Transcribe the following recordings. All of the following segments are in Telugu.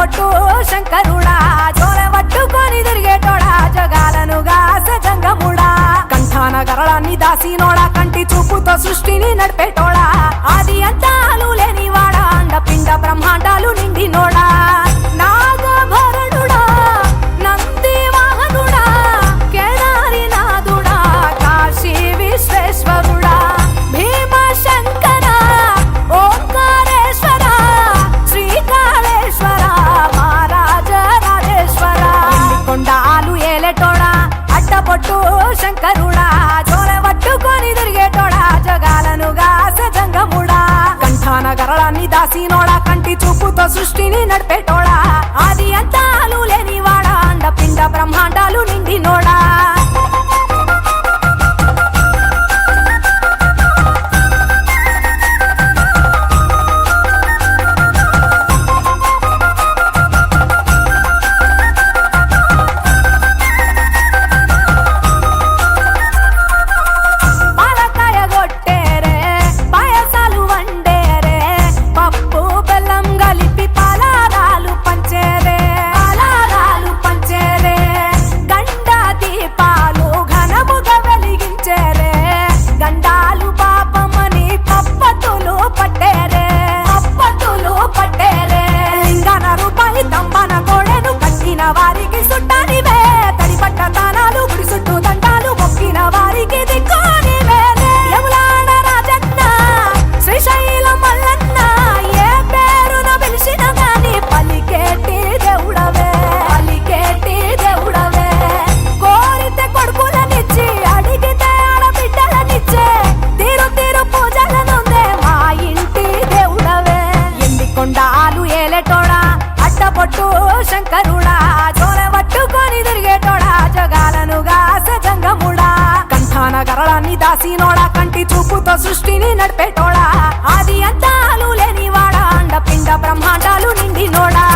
అడ్డబొట్టు శంకరుడా జోలె పట్టుకొని తిరిగేటోడా జగాలను గాసె జంగముడా కంఠాన గరళాన్ని దాసినోడా కంటి చూపుతో సృష్టిని నడిపేటోడా ఆది అంతాలు లేనివాడా అండపిండ బ్రహ్మాండాలు నిండినోడా నాగభరణుడా నంది వాహనుడా కేదారినాథుడా కాశీ విశ్వేశ్వరుడా భీమశంకర ఓంకారేశ్వర శ్రీకాళేశ్వర మహారాజ రాజేశ్వర కొండాలు ఏలేటోడా అడ్డబొట్టు శంకరుడా జోలె పట్టుకొని తిరిగేటోడా జగాలను గాసె జంగముడా కంఠాన గరళాన్ని దాసినోడా కంటి చూపుతో సృష్టిని నడిపేటోడా ఆది అంతాలు లేనివాడా అండపిండ బ్రహ్మాండాలు నిండినోడా వారికి సుట్టానివే తడిపట్ట తానాలు గుడి చుట్టూ దండాలు మొక్కిన వారికి దిక్కునివే యములాడ రాజన్న శ్రీశైలం మల్లన్న ఏ పేరున పిలిచిన గాని పలికేటి దేవుడవే కోరితే కొడుకులనిచ్చి అడిగితే ఆడబిడ్డలనిచ్చే తీరు తీరు పూజలనుందే మా ఇంటి దేవుడవే ఎండి కొండాలు ఏలేటోడా అడ్డబొట్టు శంకరుడా జోలె పట్టుకొని తిరిగేటోడా జగాలను గాసె జంగముడా కంఠాన గరళాన్ని దాసినోడా కంటి చూపుతో సృష్టిని నడిపేటోడా ఆది అంతాలు లేనివాడా అండపిండ బ్రహ్మాండాలు నిండినోడా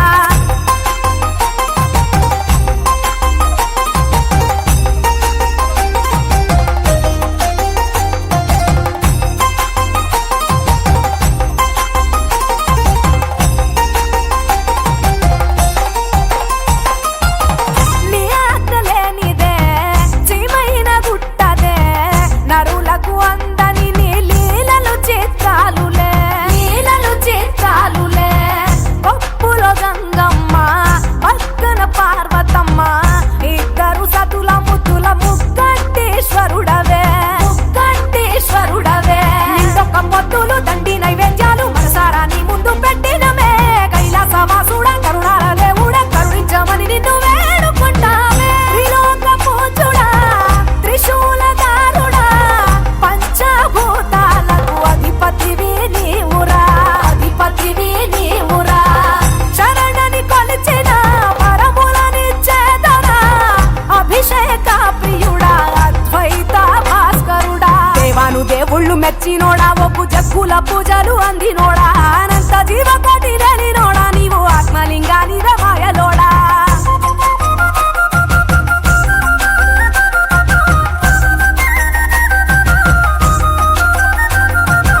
దేవుళ్ళు మెచ్చినోడా ఒప్పు జక్కుల పూజలు అందినోడా అనంత జీవకోటి లేనినోడా నీవు ఆత్మలింగాని మాయలోడా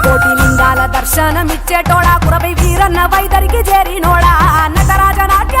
కోటి లింగాల దర్శనమిచ్చేటోడా కురవై వీరన్న వైదరికి చేరినోడా నటరాజ నాట్య